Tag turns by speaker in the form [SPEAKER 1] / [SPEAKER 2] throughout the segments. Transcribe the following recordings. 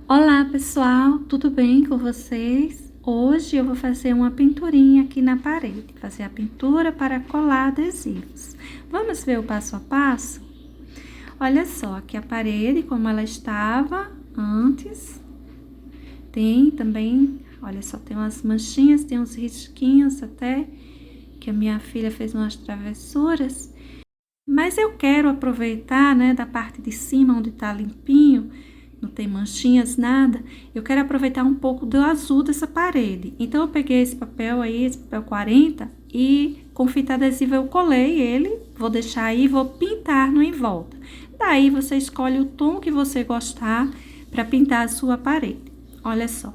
[SPEAKER 1] Olá pessoal, tudo bem com vocês? Hoje eu vou fazer uma pinturinha aqui na parede, fazer a pintura para colar adesivos. Vamos ver o passo a passo? Olha só, aqui a parede como ela estava antes. Tem também, olha só, tem umas manchinhas, tem uns risquinhos até, que a minha filha fez umas travessuras. Mas eu quero aproveitar, né, da parte de cima onde tá limpinho, não tem manchinhas, nada. Eu quero aproveitar um pouco do azul dessa parede. Então, eu peguei esse papel aí, esse papel 40, e com fita adesiva eu colei ele. Vou deixar aí e vou pintar no em volta. Daí, você escolhe o tom que você gostar para pintar a sua parede. Olha só.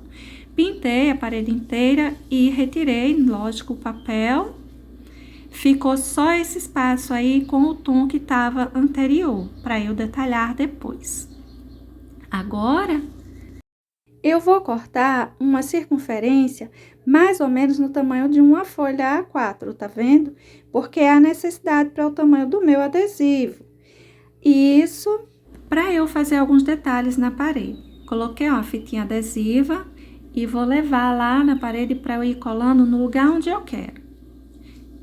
[SPEAKER 1] Pintei a parede inteira e retirei, lógico, o papel. Ficou só esse espaço aí com o tom que estava anterior, para eu detalhar depois. Agora, eu vou cortar uma circunferência mais ou menos no tamanho de uma folha A4, tá vendo? Porque é a necessidade para o tamanho do meu adesivo. Isso para eu fazer alguns detalhes na parede. Coloquei uma fitinha adesiva e vou levar lá na parede para eu ir colando no lugar onde eu quero.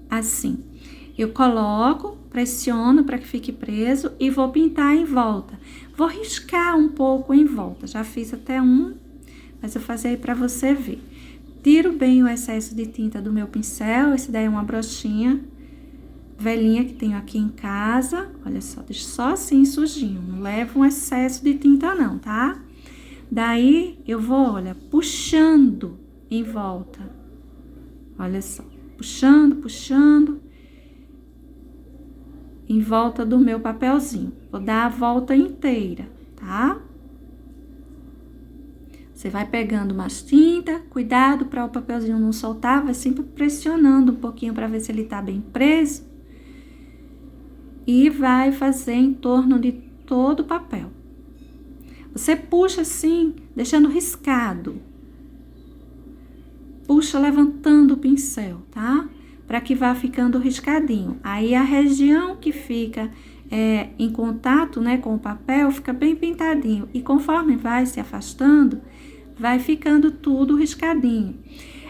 [SPEAKER 1] Assim, eu coloco, pressiono para que fique preso e vou pintar em volta. Vou riscar um pouco em volta, já fiz até um, mas eu vou fazer aí para você ver. Tiro bem o excesso de tinta do meu pincel, esse daí é uma brochinha velhinha que tenho aqui em casa. Olha só, deixo só assim sujinho, não levo um excesso de tinta não, tá? Daí, eu vou, olha, puxando em volta. Olha só, puxando, puxando em volta do meu papelzinho. Vou dar a volta inteira, tá? Você vai pegando mais tinta, cuidado para o papelzinho não soltar, vai sempre pressionando um pouquinho para ver se ele tá bem preso. E vai fazer em torno de todo o papel. Você puxa assim, deixando riscado. Puxa levantando o pincel, tá? Para que vá ficando riscadinho. Aí, a região que fica em contato, né, com o papel, fica bem pintadinho. E conforme vai se afastando, vai ficando tudo riscadinho.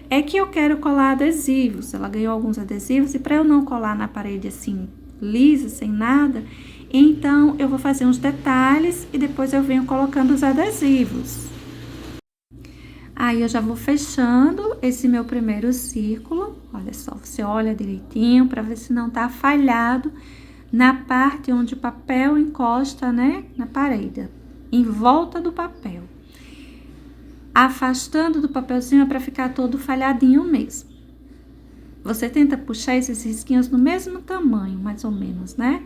[SPEAKER 1] É que eu quero colar adesivos. Ela ganhou alguns adesivos e para eu não colar na parede assim, lisa, sem nada, então eu vou fazer uns detalhes e depois eu venho colocando os adesivos. Aí, eu já vou fechando esse meu primeiro círculo. Olha só, você olha direitinho para ver se não tá falhado na parte onde o papel encosta, né, na parede, em volta do papel. Afastando do papelzinho para ficar todo falhadinho mesmo. Você tenta puxar esses risquinhos no mesmo tamanho, mais ou menos, né?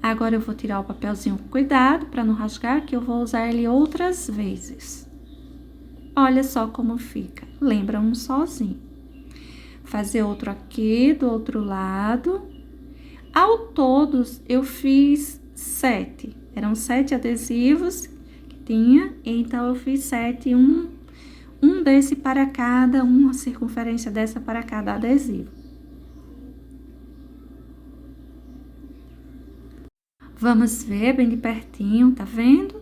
[SPEAKER 1] Agora, eu vou tirar o papelzinho com cuidado para não rasgar, que eu vou usar ele outras vezes. Olha só como fica, lembra um sozinho. Fazer outro aqui do outro lado. Ao todo, eu fiz 7. Eram 7 adesivos que tinha, então eu fiz 7, um desse para cada, uma circunferência dessa para cada adesivo. Vamos ver bem de pertinho, tá vendo?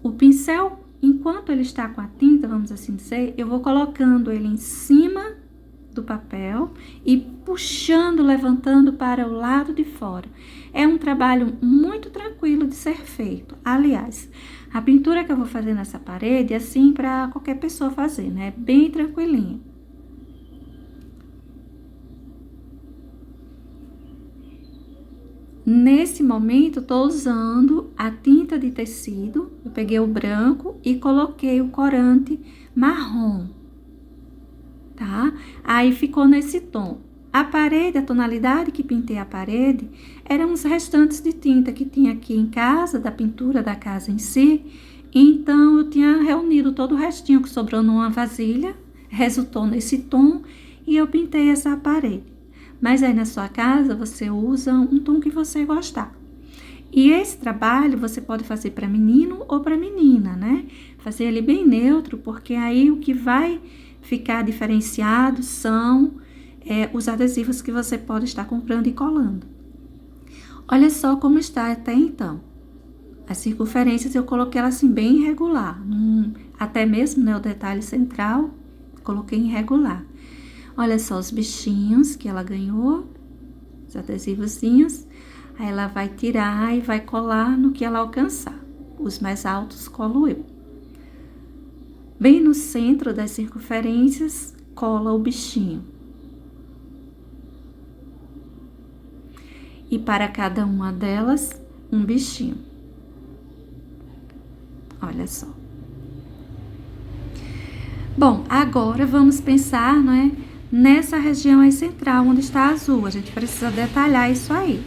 [SPEAKER 1] O pincel, enquanto ele está com a tinta, vamos assim dizer, eu vou colocando ele em cima do papel e puxando, levantando para o lado de fora. É um trabalho muito tranquilo de ser feito. Aliás, a pintura que eu vou fazer nessa parede é assim para qualquer pessoa fazer, né? Bem tranquilinho. Nesse momento, tô usando a tinta de tecido. Eu peguei o branco e coloquei o corante marrom, tá? Aí, ficou nesse tom. A parede, a tonalidade que pintei a parede, eram os restantes de tinta que tinha aqui em casa, da pintura da casa em si. Então, eu tinha reunido todo o restinho que sobrou numa vasilha, resultou nesse tom, e eu pintei essa parede. Mas aí, na sua casa, você usa um tom que você gostar. E esse trabalho você pode fazer para menino ou para menina, né? Fazer ele bem neutro, porque aí o que vai ficar diferenciado são os adesivos que você pode estar comprando e colando. Olha só como está até então. As circunferências eu coloquei ela assim bem irregular, até mesmo, né, o detalhe central, coloquei irregular. Olha só os bichinhos que ela ganhou, os adesivozinhos. Aí ela vai tirar e vai colar no que ela alcançar. Os mais altos colo eu. Bem no centro das circunferências, cola o bichinho. E para cada uma delas, um bichinho. Olha só. Bom, agora vamos pensar, não é, nessa região aí central, onde está azul. A gente precisa detalhar isso aí.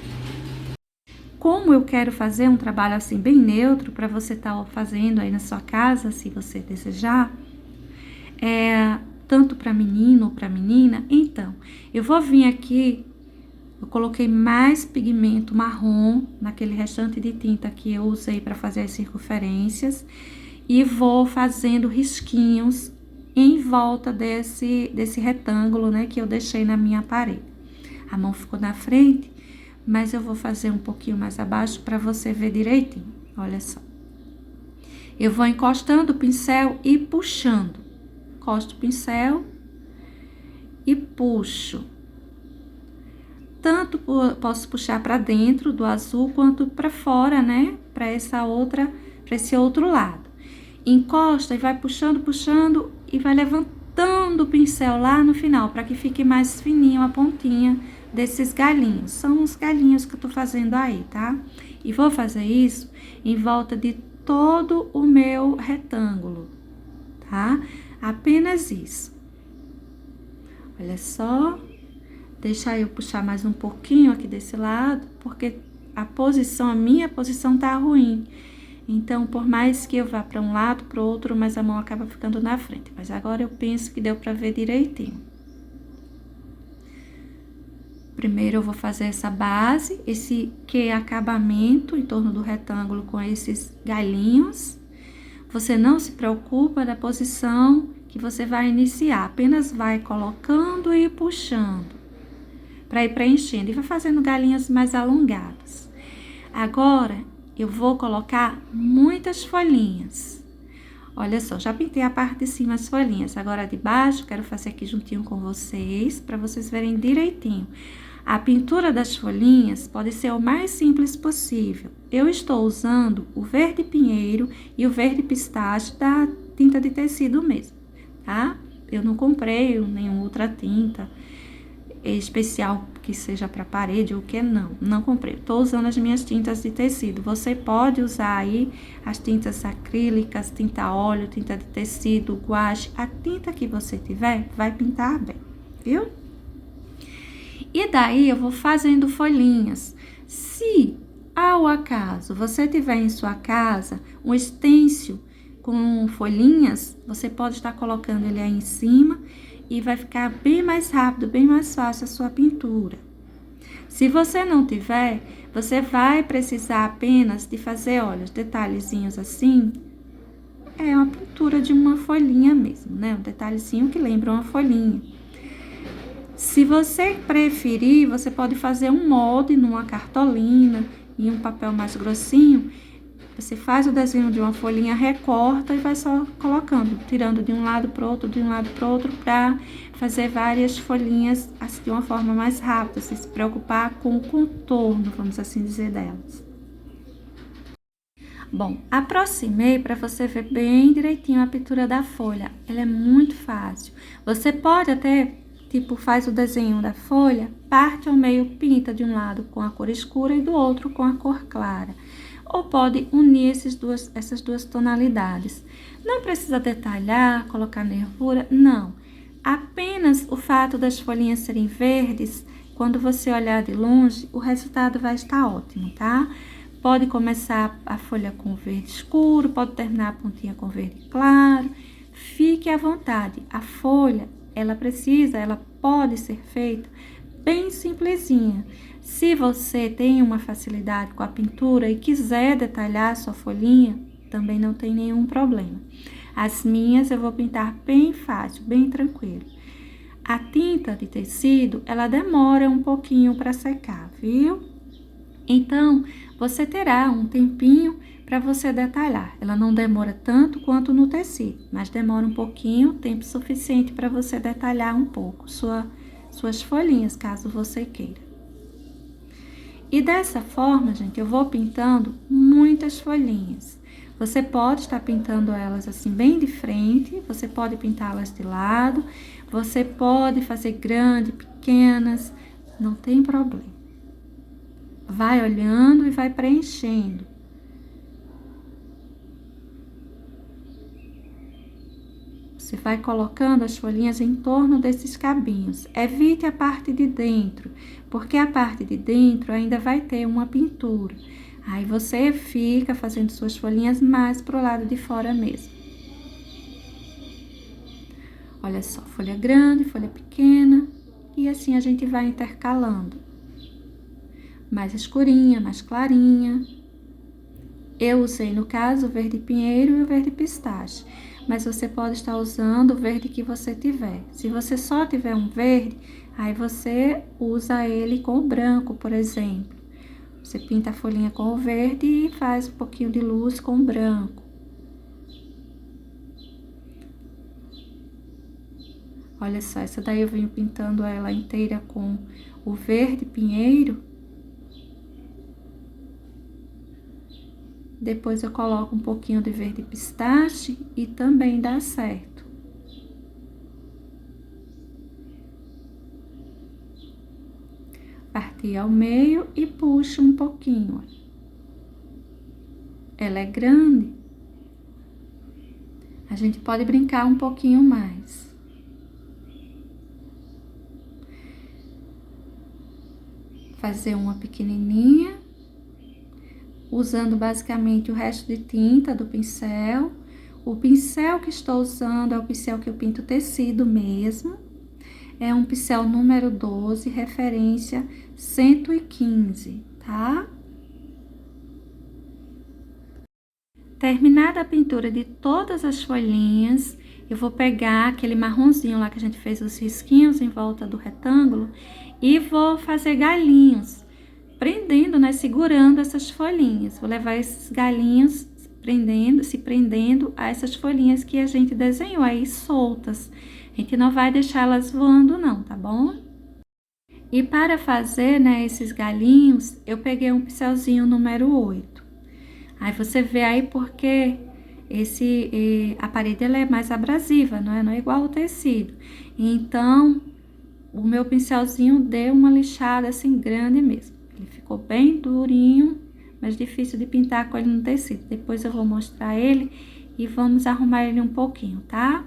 [SPEAKER 1] Como eu quero fazer um trabalho assim bem neutro, para você estar fazendo aí na sua casa, se você desejar, tanto para menino ou para menina, então, eu vou vir aqui, eu coloquei mais pigmento marrom naquele restante de tinta que eu usei para fazer as circunferências e vou fazendo risquinhos em volta desse retângulo, né, que eu deixei na minha parede. A mão ficou na frente, mas eu vou fazer um pouquinho mais abaixo para você ver direitinho. Olha só. Eu vou encostando o pincel e puxando. Encosto o pincel e puxo. Tanto posso puxar para dentro do azul quanto para fora, né? Para esse outro lado. Encosta e vai puxando, puxando e vai levantando o pincel lá no final para que fique mais fininho a pontinha desses galinhos. São os galinhos que eu tô fazendo aí, tá? E vou fazer isso em volta de todo o meu retângulo, tá? Apenas isso. Olha só. Deixa eu puxar mais um pouquinho aqui desse lado, porque a minha posição tá ruim. Então, por mais que eu vá para um lado, para o outro, mas a mão acaba ficando na frente. Mas agora eu penso que deu para ver direitinho. Primeiro eu vou fazer essa base, esse acabamento em torno do retângulo com esses galinhos. Você não se preocupa da posição que você vai iniciar, apenas vai colocando e puxando para ir preenchendo e vai fazendo galinhas mais alongadas. Agora eu vou colocar muitas folhinhas. Olha só, já pintei a parte de cima as folhinhas, agora a de baixo quero fazer aqui juntinho com vocês, para vocês verem direitinho. A pintura das folhinhas pode ser o mais simples possível. Eu estou usando o verde pinheiro e o verde pistache da tinta de tecido mesmo, tá? Eu não comprei nenhuma outra tinta especial que seja para parede ou que não comprei. Estou usando as minhas tintas de tecido. Você pode usar aí as tintas acrílicas, tinta óleo, tinta de tecido, guache, a tinta que você tiver, vai pintar bem, viu? E daí eu vou fazendo folhinhas. Se ao acaso você tiver em sua casa um stencil com folhinhas, você pode estar colocando ele aí em cima e vai ficar bem mais rápido, bem mais fácil a sua pintura. Se você não tiver, você vai precisar apenas de fazer, olha, os detalhezinhos assim. É uma pintura de uma folhinha mesmo, né? Um detalhezinho que lembra uma folhinha. Se você preferir, você pode fazer um molde numa cartolina e um papel mais grossinho. Você faz o desenho de uma folhinha, recorta e vai só colocando, tirando de um lado para outro, de um lado para outro, para fazer várias folhinhas assim, de uma forma mais rápida, sem se preocupar com o contorno, vamos assim dizer, delas. Bom, aproximei para você ver bem direitinho a pintura da folha. Ela é muito fácil. Você pode até, faz o desenho da folha, parte ao meio, pinta de um lado com a cor escura e do outro com a cor clara. Ou pode unir essas duas tonalidades. Não precisa detalhar, colocar nervura, não. Apenas o fato das folhinhas serem verdes, quando você olhar de longe, o resultado vai estar ótimo, tá? Pode começar a folha com verde escuro, pode terminar a pontinha com verde claro. Fique à vontade. A folha, ela pode ser feita bem simplesinha. Se você tem uma facilidade com a pintura e quiser detalhar a sua folhinha, também não tem nenhum problema. As minhas eu vou pintar bem fácil, bem tranquilo. A tinta de tecido, ela demora um pouquinho para secar, viu? Então, você terá um tempinho para você detalhar. Ela não demora tanto quanto no tecido, mas demora um pouquinho, tempo suficiente para você detalhar um pouco suas folhinhas, caso você queira. E dessa forma, gente, eu vou pintando muitas folhinhas. Você pode estar pintando elas assim bem de frente, você pode pintá-las de lado, você pode fazer grande, pequenas, não tem problema. Vai olhando e vai preenchendo. Você vai colocando as folhinhas em torno desses cabinhos. Evite a parte de dentro, porque a parte de dentro ainda vai ter uma pintura. Aí você fica fazendo suas folhinhas mais pro lado de fora mesmo. Olha só, folha grande, folha pequena, e assim a gente vai intercalando. Mais escurinha, mais clarinha. Eu usei, no caso, o verde pinheiro e o verde pistache, mas você pode estar usando o verde que você tiver. Se você só tiver um verde, aí você usa ele com o branco, por exemplo. Você pinta a folhinha com o verde e faz um pouquinho de luz com o branco. Olha só, essa daí eu venho pintando ela inteira com o verde pinheiro. Depois eu coloco um pouquinho de verde pistache e também dá certo. Parti ao meio e puxo um pouquinho. Ela é grande. A gente pode brincar um pouquinho mais. Fazer uma pequenininha, usando basicamente o resto de tinta do pincel. O pincel que estou usando é o pincel que eu pinto tecido mesmo. É um pincel número 12, referência 115, tá? Terminada a pintura de todas as folhinhas, eu vou pegar aquele marronzinho lá que a gente fez os risquinhos em volta do retângulo e vou fazer galinhos, prendendo, né, segurando essas folhinhas. Vou levar esses galinhos se prendendo a essas folhinhas que a gente desenhou aí soltas. A gente não vai deixar elas voando não, tá bom? E para fazer, né, esses galinhos, eu peguei um pincelzinho número 8. Aí você vê aí porque a parede ela é mais abrasiva, não é igual o tecido. Então, o meu pincelzinho deu uma lixada assim grande mesmo. Ele ficou bem durinho, mas difícil de pintar com ele no tecido. Depois eu vou mostrar ele e vamos arrumar ele um pouquinho, tá?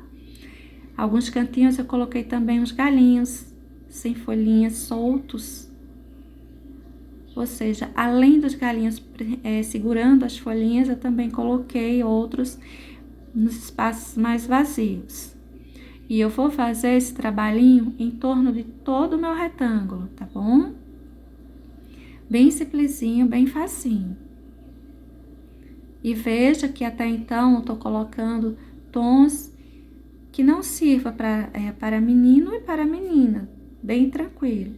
[SPEAKER 1] Alguns cantinhos eu coloquei também uns galinhos sem folhinhas soltos. Ou seja, além dos galinhos segurando as folhinhas, eu também coloquei outros nos espaços mais vazios. E eu vou fazer esse trabalhinho em torno de todo o meu retângulo, tá bom? Bem simplesinho, bem facinho. E veja que até então eu tô colocando tons que não sirva para menino e para menina, bem tranquilo.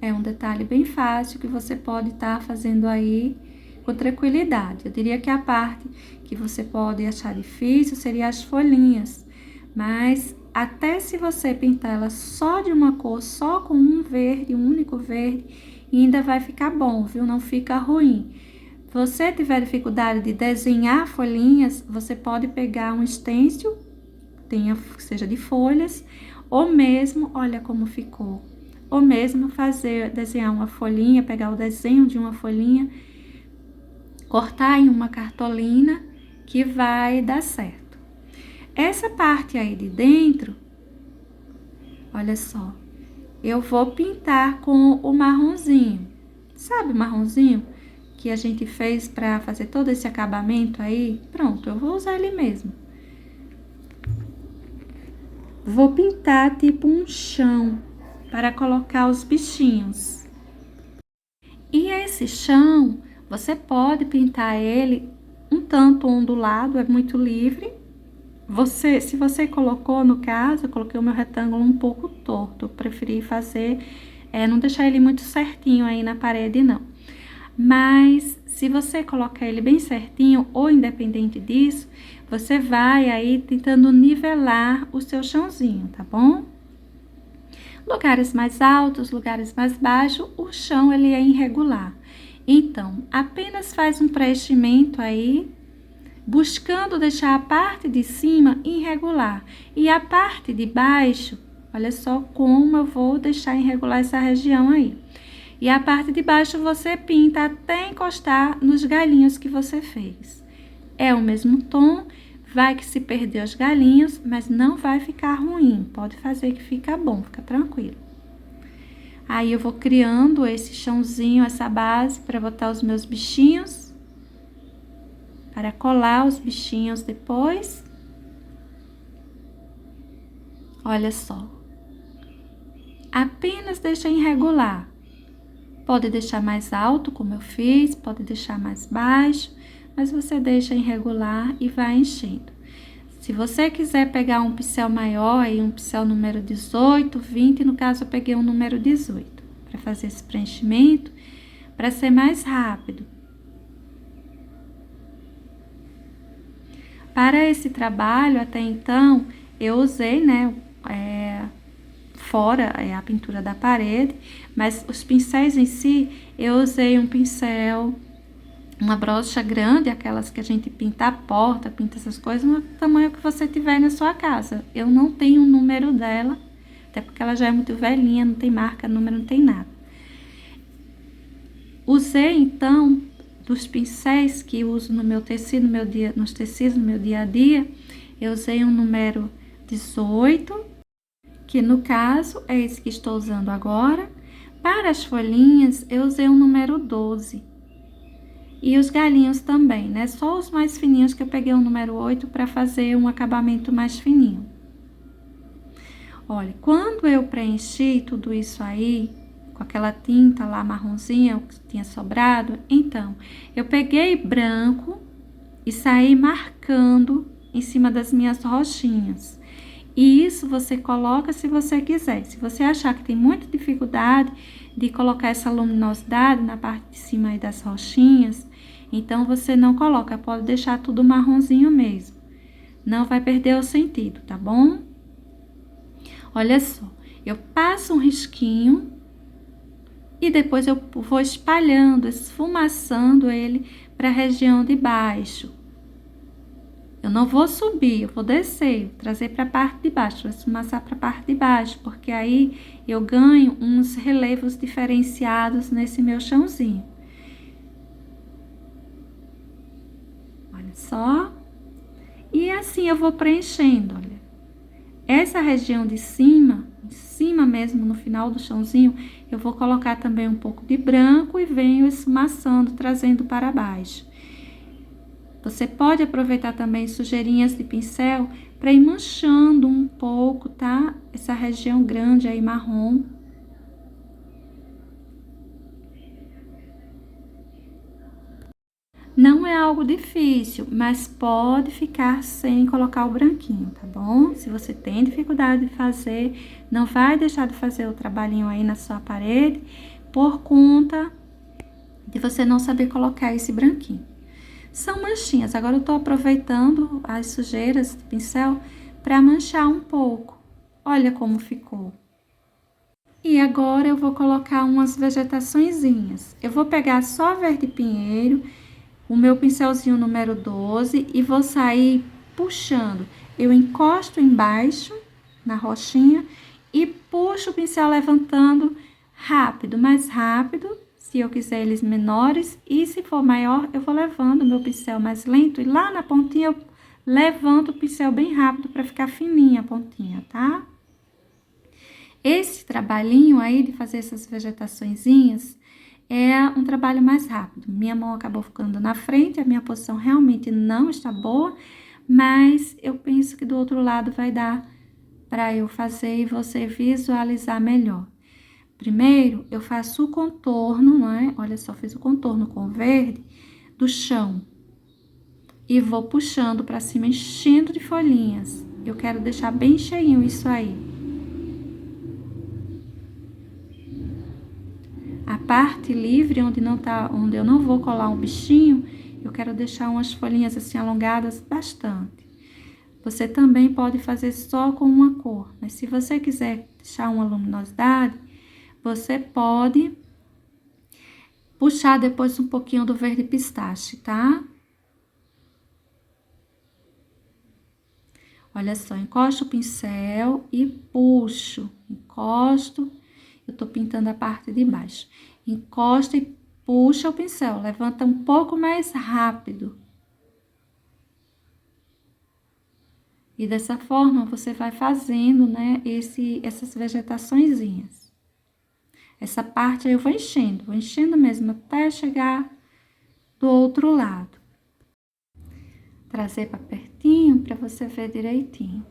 [SPEAKER 1] É um detalhe bem fácil que você pode estar fazendo aí com tranquilidade. Eu diria que a parte que você pode achar difícil seria as folhinhas, mas até se você pintar ela só de uma cor, só com um verde, um único verde, ainda vai ficar bom, viu? Não fica ruim. Se você tiver dificuldade de desenhar folhinhas, você pode pegar um stencil, seja de folhas, ou mesmo, olha como ficou. Ou mesmo desenhar uma folhinha, pegar o desenho de uma folhinha, cortar em uma cartolina, que vai dar certo. Essa parte aí de dentro, olha só, eu vou pintar com o marronzinho. Sabe o marronzinho que a gente fez para fazer todo esse acabamento aí? Pronto, eu vou usar ele mesmo. Vou pintar tipo um chão para colocar os bichinhos. E esse chão, você pode pintar ele um tanto ondulado, é muito livre. Se você colocou, no caso, eu coloquei o meu retângulo um pouco torto, eu preferi fazer não deixar ele muito certinho aí na parede, não. Mas se você colocar ele bem certinho, ou independente disso, você vai aí tentando nivelar o seu chãozinho, tá bom? Lugares mais altos, lugares mais baixos, o chão ele é irregular. Então, apenas faz um preenchimento aí, buscando deixar a parte de cima irregular. E a parte de baixo, olha só como eu vou deixar irregular essa região aí. E a parte de baixo você pinta até encostar nos galinhos que você fez. É o mesmo tom, vai que se perder os galinhos, mas não vai ficar ruim. Pode fazer que fica bom, fica tranquilo. Aí eu vou criando esse chãozinho, essa base para botar os meus bichinhos. Para colar os bichinhos depois. Olha só. Apenas deixa irregular. Pode deixar mais alto, como eu fiz, pode deixar mais baixo, mas você deixa irregular e vai enchendo. Se você quiser pegar um pincel maior, aí um pincel número 18, 20, no caso eu peguei um número 18, para fazer esse preenchimento, para ser mais rápido. Para esse trabalho, até então, eu usei, né, fora a pintura da parede, mas os pincéis em si, eu usei um pincel, uma brocha grande, aquelas que a gente pinta a porta, pinta essas coisas, no tamanho que você tiver na sua casa. Eu não tenho o número dela, até porque ela já é muito velhinha, não tem marca, número, não tem nada. Usei, então, dos pincéis que uso no meu tecido, nos tecidos, no meu dia a dia, eu usei um número 18, que no caso é esse que estou usando agora. Para as folhinhas, eu usei um número 12. E os galinhos também, né? Só os mais fininhos que eu peguei o número 8 para fazer um acabamento mais fininho. Olha, quando eu preenchi tudo isso aí, com aquela tinta lá marronzinha que tinha sobrado, então, eu peguei branco e saí marcando em cima das minhas rochinhas. E isso você coloca se você quiser. Se você achar que tem muita dificuldade de colocar essa luminosidade na parte de cima aí das rochinhas, então você não coloca, pode deixar tudo marronzinho mesmo. Não vai perder o sentido, tá bom? Olha só, eu passo um risquinho e depois eu vou espalhando, esfumaçando ele para a região de baixo. Eu não vou subir, eu vou descer, trazer para a parte de baixo, vou esfumaçar para a parte de baixo, porque aí eu ganho uns relevos diferenciados nesse meu chãozinho. Olha só. E assim eu vou preenchendo, olha. Essa região de cima mesmo, no final do chãozinho, eu vou colocar também um pouco de branco e venho esfumaçando, trazendo para baixo. Você pode aproveitar também sujeirinhas de pincel para ir manchando um pouco, tá? Essa região grande aí, marrom. Não é algo difícil, mas pode ficar sem colocar o branquinho, tá bom? Se você tem dificuldade de fazer, não vai deixar de fazer o trabalhinho aí na sua parede por conta de você não saber colocar esse branquinho. São manchinhas, agora eu tô aproveitando as sujeiras de pincel para manchar um pouco. Olha como ficou. E agora eu vou colocar umas vegetaçõezinhas. Eu vou pegar só verde pinheiro, o meu pincelzinho número 12 e vou sair puxando. Eu encosto embaixo, na rochinha, e puxo o pincel levantando rápido, mais rápido. Se eu quiser eles menores, e se for maior, eu vou levando o meu pincel mais lento, e lá na pontinha eu levanto o pincel bem rápido para ficar fininha a pontinha, tá? Esse trabalhinho aí de fazer essas vegetaçõezinhas é um trabalho mais rápido. Minha mão acabou ficando na frente, a minha posição realmente não está boa, mas eu penso que do outro lado vai dar para eu fazer e você visualizar melhor. Primeiro, eu faço o contorno, não é? Olha só, fiz o contorno com verde do chão. E vou puxando para cima, enchendo de folhinhas. Eu quero deixar bem cheinho isso aí. parte livre onde não tá, onde eu não vou colar um bichinho, eu quero deixar umas folhinhas assim alongadas bastante. Você também pode fazer só com uma cor, mas se você quiser deixar uma luminosidade, você pode puxar depois um pouquinho do verde pistache, tá? Olha só, encosto o pincel e puxo. Encosto, eu tô pintando a parte de baixo. Encosta e puxa o pincel, levanta um pouco mais rápido. E dessa forma, você vai fazendo, né, essas vegetaçõezinhas. Essa parte aí eu vou enchendo mesmo até chegar do outro lado. Trazer para pertinho para você ver direitinho.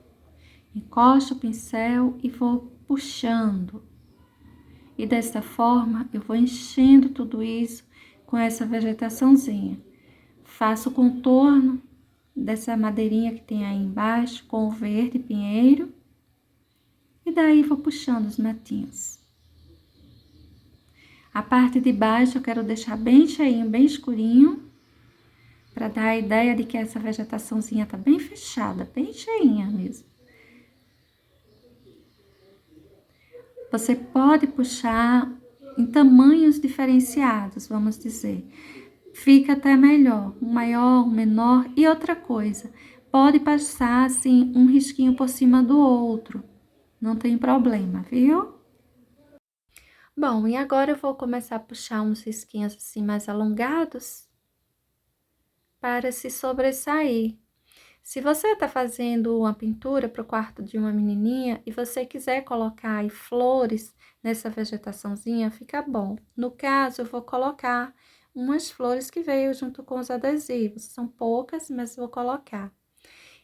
[SPEAKER 1] Encosto o pincel e vou puxando. E dessa forma, eu vou enchendo tudo isso com essa vegetaçãozinha. Faço o contorno dessa madeirinha que tem aí embaixo com o verde pinheiro. E daí vou puxando os matinhos. A parte de baixo eu quero deixar bem cheinho, bem escurinho, para dar a ideia de que essa vegetaçãozinha tá bem fechada, bem cheinha mesmo. Você pode puxar em tamanhos diferenciados, vamos dizer. Fica até melhor, um maior, um menor. E outra coisa, pode passar assim um risquinho por cima do outro, não tem problema, viu? Bom, e agora eu vou começar a puxar uns risquinhos assim mais alongados para se sobressair. Se você está fazendo uma pintura para o quarto de uma menininha e você quiser colocar aí flores nessa vegetaçãozinha, fica bom. No caso, eu vou colocar umas flores que veio junto com os adesivos. São poucas, mas vou colocar.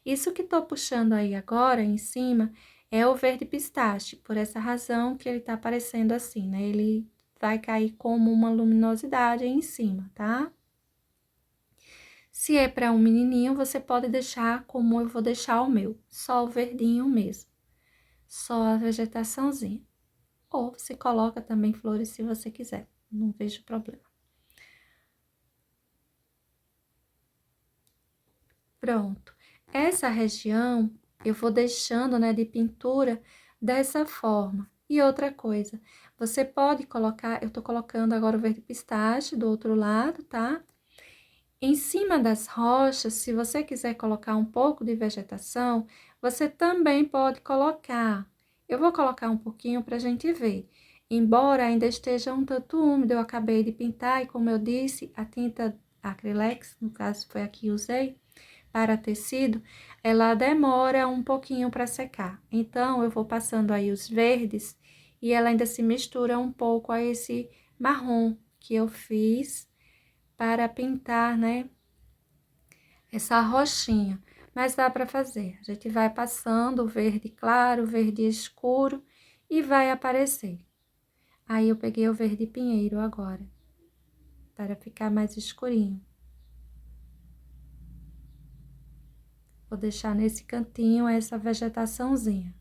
[SPEAKER 1] Isso que estou puxando aí agora, em cima, é o verde pistache, por essa razão que ele tá aparecendo assim, né? Ele vai cair como uma luminosidade aí em cima, tá? Se é para um menininho, você pode deixar como eu vou deixar o meu, só o verdinho mesmo, só a vegetaçãozinha. Ou você coloca também flores se você quiser, não vejo problema. Pronto. Essa região eu vou deixando, né, de pintura dessa forma. E outra coisa, você pode colocar, eu tô colocando agora o verde pistache do outro lado, tá? Em cima das rochas, se você quiser colocar um pouco de vegetação, você também pode colocar. Eu vou colocar um pouquinho pra gente ver. Embora ainda esteja um tanto úmido, eu acabei de pintar e como eu disse, a tinta acrylex, no caso foi a que usei, para tecido, ela demora um pouquinho para secar. Então, eu vou passando aí os verdes e ela ainda se mistura um pouco a esse marrom que eu fiz para pintar, né, essa rochinha. Mas dá para fazer. A gente vai passando o verde claro, o verde escuro e vai aparecer. Aí, eu peguei o verde pinheiro agora, para ficar mais escurinho. Vou deixar nesse cantinho essa vegetaçãozinha.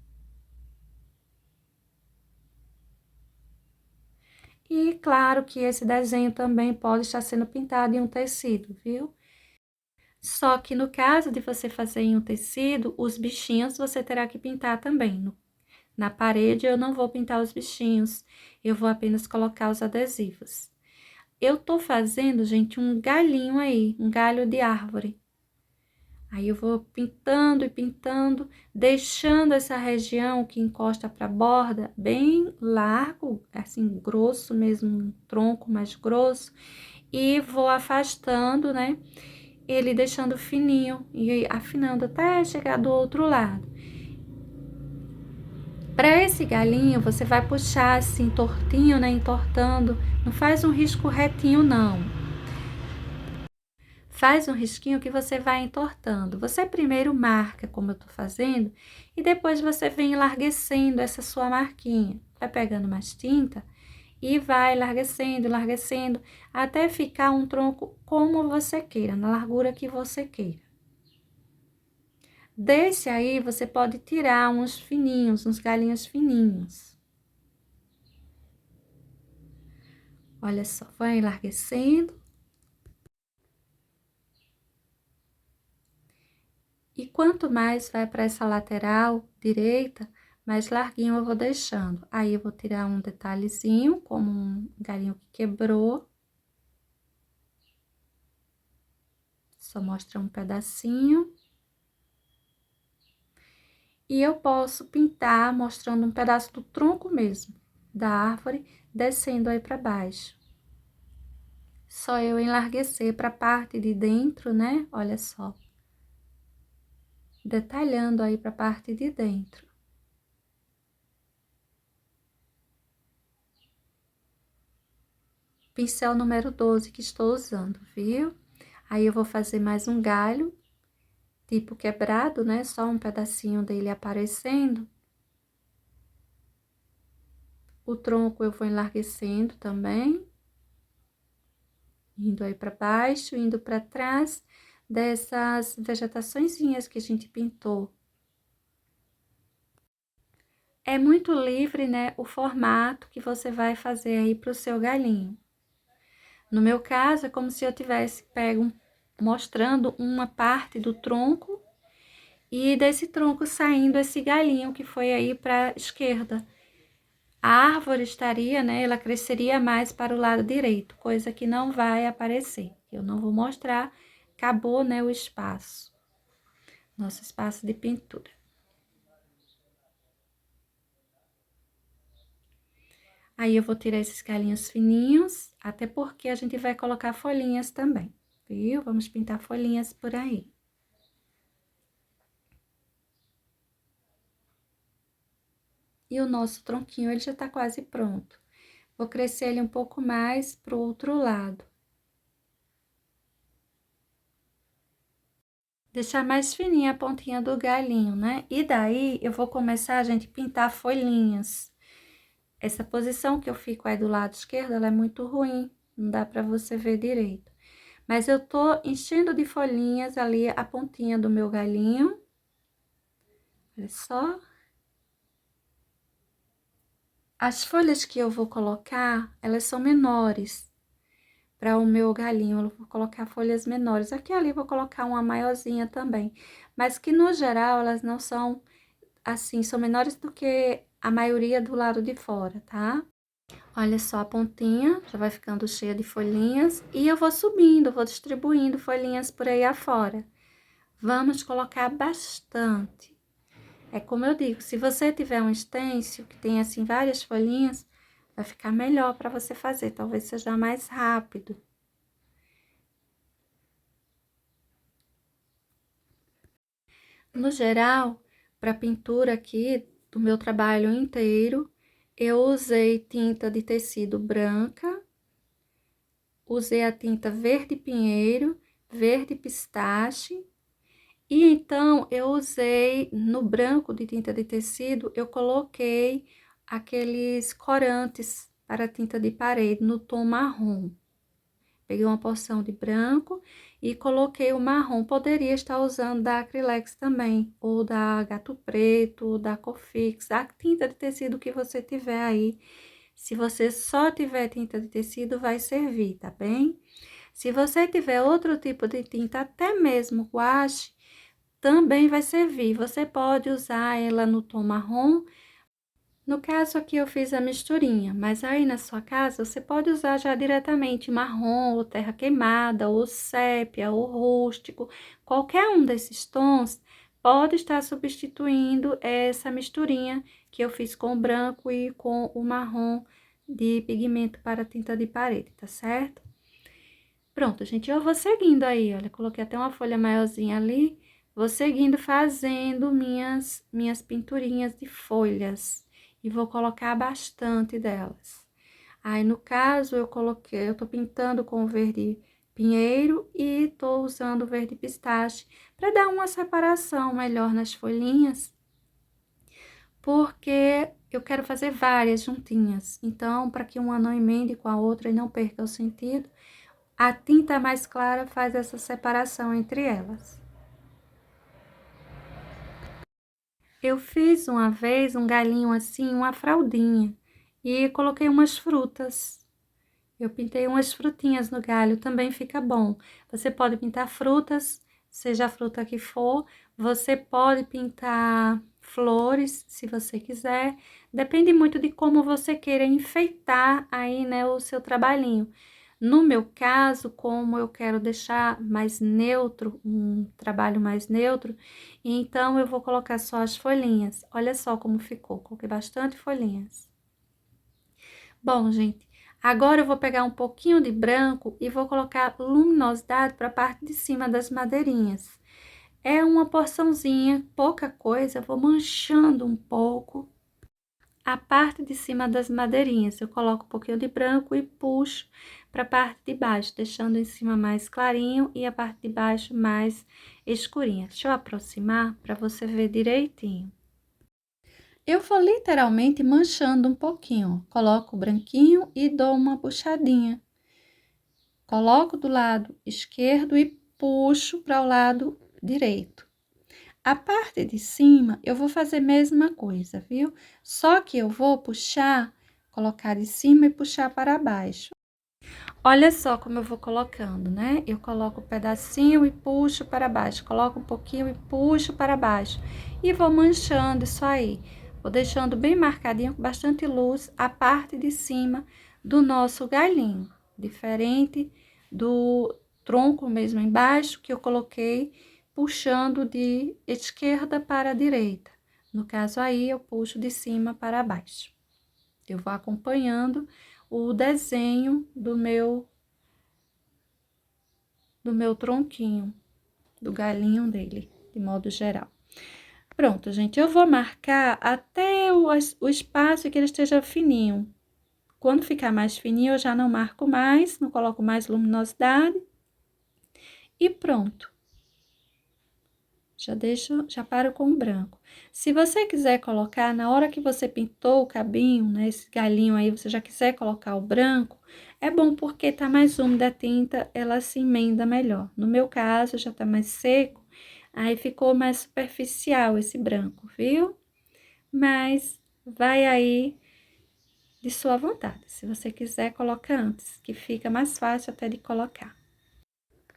[SPEAKER 1] E claro que esse desenho também pode estar sendo pintado em um tecido, viu? Só que no caso de você fazer em um tecido, os bichinhos você terá que pintar também. Na parede eu não vou pintar os bichinhos, eu vou apenas colocar os adesivos. Eu tô fazendo, gente, um galhinho aí, um galho de árvore. Aí eu vou pintando e pintando, deixando essa região que encosta para a borda bem largo, assim, grosso mesmo, um tronco mais grosso, e vou afastando, né? Ele deixando fininho e afinando até chegar do outro lado. Para esse galinho, você vai puxar assim, tortinho, né? Entortando, não faz um risco retinho, não. Faz um risquinho que você vai entortando. Você primeiro marca, como eu tô fazendo, e depois você vem enlarguecendo essa sua marquinha. Vai pegando mais tinta e vai enlarguecendo, até ficar um tronco como você queira, na largura que você queira. Desse aí, você pode tirar uns fininhos, uns galinhos fininhos. Olha só, vai enlarguecendo. E quanto mais vai para essa lateral direita, mais larguinho eu vou deixando. Aí, eu vou tirar um detalhezinho, como um galinho que quebrou. Só mostra um pedacinho. E eu posso pintar mostrando um pedaço do tronco mesmo, da árvore, descendo aí para baixo. Só eu enlarguecer para a parte de dentro, né? Olha só. Detalhando aí para a parte de dentro. Pincel número 12 que estou usando, viu? Aí, eu vou fazer mais um galho, tipo quebrado, né? Só um pedacinho dele aparecendo. O tronco eu vou enlarguecendo também. Indo aí para baixo, indo para trás dessas vegetaçõezinhas que a gente pintou. É muito livre, né, o formato que você vai fazer aí para o seu galinho. No meu caso, é como se eu tivesse pego, mostrando uma parte do tronco e desse tronco saindo esse galinho que foi aí para a esquerda. A árvore estaria, né, ela cresceria mais para o lado direito, coisa que não vai aparecer. Eu não vou mostrar, acabou, né, o espaço. Nosso espaço de pintura. Aí, eu vou tirar esses galinhos fininhos, até porque a gente vai colocar folhinhas também, viu? Vamos pintar folhinhas por aí. E o nosso tronquinho, ele já tá quase pronto. Vou crescer ele um pouco mais pro outro lado. Deixar mais fininha a pontinha do galinho, né? E daí, eu vou começar, a gente, pintar folhinhas. Essa posição que eu fico aí do lado esquerdo, ela é muito ruim, não dá pra você ver direito. Mas eu tô enchendo de folhinhas ali a pontinha do meu galinho. Olha só. As folhas que eu vou colocar, elas são menores. Para o meu galinho, eu vou colocar folhas menores. Aqui e ali eu vou colocar uma maiorzinha também. Mas que no geral, elas não são assim, são menores do que a maioria do lado de fora, tá? Olha só a pontinha, já vai ficando cheia de folhinhas. E eu vou subindo, vou distribuindo folhinhas por aí afora. Vamos colocar bastante. É como eu digo, se você tiver um stencil que tem assim várias folhinhas, vai ficar melhor para você fazer, talvez seja mais rápido. No geral, para pintura aqui do meu trabalho inteiro, eu usei tinta de tecido branca, usei a tinta verde pinheiro, verde pistache, e então eu usei no branco de tinta de tecido, eu coloquei aqueles corantes para tinta de parede no tom marrom. Peguei uma porção de branco e coloquei o marrom. Poderia estar usando da Acrylex também, ou da Gato Preto, ou da Cofix, a tinta de tecido que você tiver aí. Se você só tiver tinta de tecido, vai servir, tá bem? Se você tiver outro tipo de tinta, até mesmo guache, também vai servir. Você pode usar ela no tom marrom. No caso aqui eu fiz a misturinha, mas aí na sua casa você pode usar já diretamente marrom, ou terra queimada, ou sépia, ou rústico. Qualquer um desses tons pode estar substituindo essa misturinha que eu fiz com o branco e com o marrom de pigmento para tinta de parede, tá certo? Pronto, gente, eu vou seguindo aí, olha, coloquei até uma folha maiorzinha ali, vou seguindo fazendo minhas pinturinhas de folhas e vou colocar bastante delas. Aí, no caso, eu tô pintando com verde pinheiro e tô usando verde pistache para dar uma separação melhor nas folhinhas, porque eu quero fazer várias juntinhas. Então, para que uma não emende com a outra e não perca o sentido, a tinta mais clara faz essa separação entre elas. Eu fiz uma vez um galinho assim, uma fraldinha, e coloquei umas frutas. Eu pintei umas frutinhas no galho, também fica bom. Você pode pintar frutas, seja a fruta que for. Você pode pintar flores, se você quiser. Depende muito de como você queira enfeitar aí, né, o seu trabalhinho. No meu caso, como eu quero deixar mais neutro, um trabalho mais neutro, então eu vou colocar só as folhinhas. Olha só como ficou, coloquei bastante folhinhas. Bom, gente, agora eu vou pegar um pouquinho de branco e vou colocar luminosidade para a parte de cima das madeirinhas. É uma porçãozinha, pouca coisa, eu vou manchando um pouco a parte de cima das madeirinhas. Eu coloco um pouquinho de branco e puxo para a parte de baixo, deixando em cima mais clarinho e a parte de baixo mais escurinha. Deixa eu aproximar para você ver direitinho. Eu vou literalmente manchando um pouquinho. Coloco o branquinho e dou uma puxadinha. Coloco do lado esquerdo e puxo para o lado direito. A parte de cima, eu vou fazer a mesma coisa, viu? Só que eu vou puxar, colocar de cima e puxar para baixo. Olha só como eu vou colocando, né? Eu coloco um pedacinho e puxo para baixo. Coloco um pouquinho e puxo para baixo. E vou manchando isso aí. Vou deixando bem marcadinho, com bastante luz, a parte de cima do nosso galinho. Diferente do tronco mesmo embaixo, que eu coloquei puxando de esquerda para a direita. No caso aí, eu puxo de cima para baixo. Eu vou acompanhando o desenho do meu tronquinho, do galinho dele, de modo geral. Pronto, gente, eu vou marcar até o espaço que ele esteja fininho. Quando ficar mais fininho, eu já não marco mais, não coloco mais luminosidade. E pronto. Já paro com o branco. Se você quiser colocar, na hora que você pintou o cabinho, né, esse galinho aí, você já quiser colocar o branco, é bom porque tá mais úmida a tinta, ela se emenda melhor. No meu caso, já tá mais seco, aí ficou mais superficial esse branco, viu? Mas vai aí de sua vontade. Se você quiser, coloca antes, que fica mais fácil até de colocar.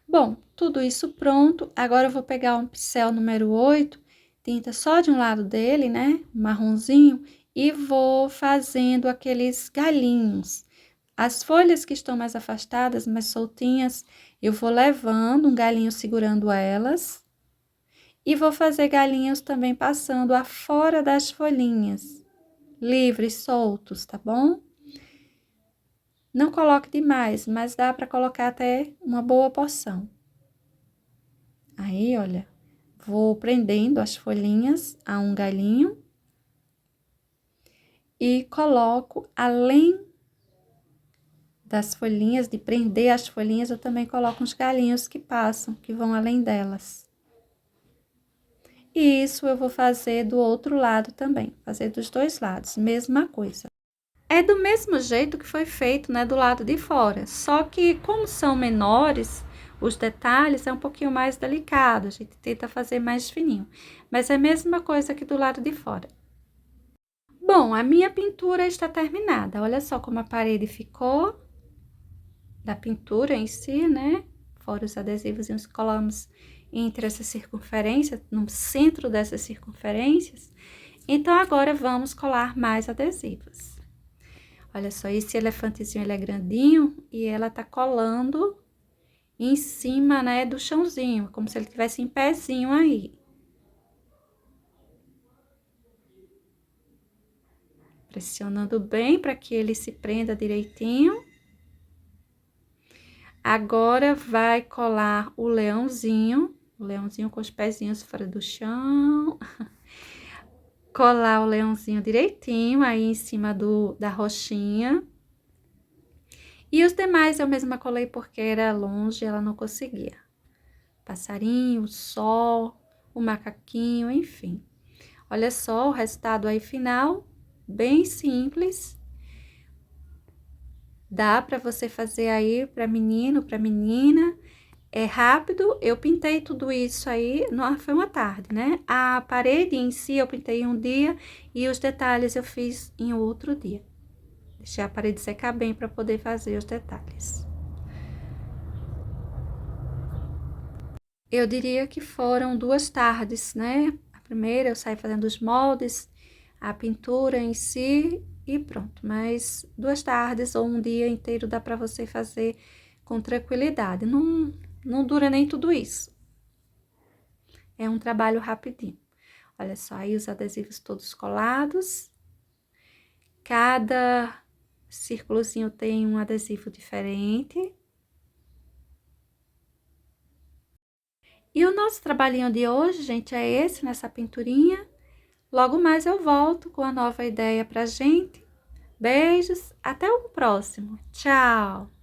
[SPEAKER 1] Bom, tudo isso pronto. Agora eu vou pegar um pincel número 8, tinta só de um lado dele, né? Marronzinho, e vou fazendo aqueles galinhos. As folhas que estão mais afastadas, mais soltinhas, eu vou levando um galinho segurando elas. E vou fazer galinhos também passando a fora das folhinhas, livres, soltos, tá bom? Não coloque demais, mas dá para colocar até uma boa porção. Aí, olha, vou prendendo as folhinhas a um galinho e coloco além das folhinhas, de prender as folhinhas, eu também coloco uns galinhos que passam, que vão além delas. E isso eu vou fazer do outro lado também, fazer dos dois lados, mesma coisa. É do mesmo jeito que foi feito, né, do lado de fora, só que como são menores, os detalhes é um pouquinho mais delicado, a gente tenta fazer mais fininho, mas é a mesma coisa que do lado de fora. Bom, a minha pintura está terminada, olha só como a parede ficou, da pintura em si, né, fora os adesivos que colamos entre essa circunferência, no centro dessas circunferências. Então, agora vamos colar mais adesivos. Olha só, esse elefantezinho, ele é grandinho e ela tá colando em cima, né, do chãozinho, como se ele tivesse em pezinho aí. Pressionando bem para que ele se prenda direitinho. Agora, vai colar o leãozinho com os pezinhos fora do chão. Colar o leãozinho direitinho aí em cima da rochinha. E os demais eu mesma colei porque era longe, ela não conseguia. Passarinho, o sol, o macaquinho, enfim. Olha só o resultado aí final, bem simples. Dá para você fazer aí para menino, para menina. É rápido, eu pintei tudo isso aí, foi uma tarde, né? A parede em si eu pintei em um dia e os detalhes eu fiz em outro dia. Deixei a parede secar bem para poder fazer os detalhes. Eu diria que foram 2 tardes, né? A primeira eu saí fazendo os moldes, a pintura em si e pronto. Mas 2 tardes ou um dia inteiro dá para você fazer com tranquilidade. Não dura nem tudo isso. É um trabalho rapidinho. Olha só, aí os adesivos todos colados. Cada círculozinho tem um adesivo diferente. E o nosso trabalhinho de hoje, gente, é esse, nessa pinturinha. Logo mais eu volto com a nova ideia pra gente. Beijos, até o próximo. Tchau!